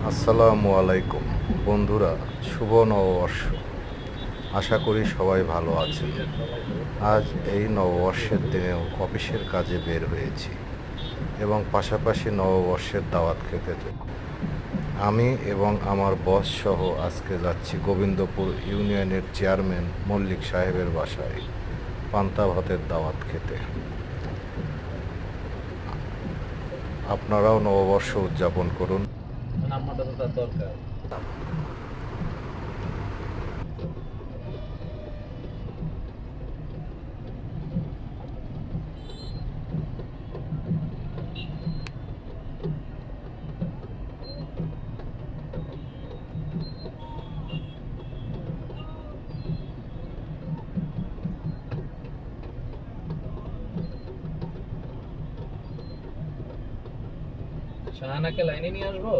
আসসালামু আলাইকুম বন্ধুরা, শুভ নববর্ষ। আশা করি সবাই ভালো আছেন। আজ এই নববর্ষের দিনেও অফিসের কাজে বের হয়েছি এবং পাশাপাশি নববর্ষের দাওয়াত খেতে। আমি এবং আমার বস সহ আজকে যাচ্ছি গোবিন্দপুর ইউনিয়নের চেয়ারম্যান মল্লিক সাহেবের বাসায় পান্তা ভাতের দাওয়াত খেতে। আপনারাও নববর্ষ উদযাপন করুন। নাম্বারটা তো তার দরকার। শাহানাকে লাইনে নিয়ে আসবো।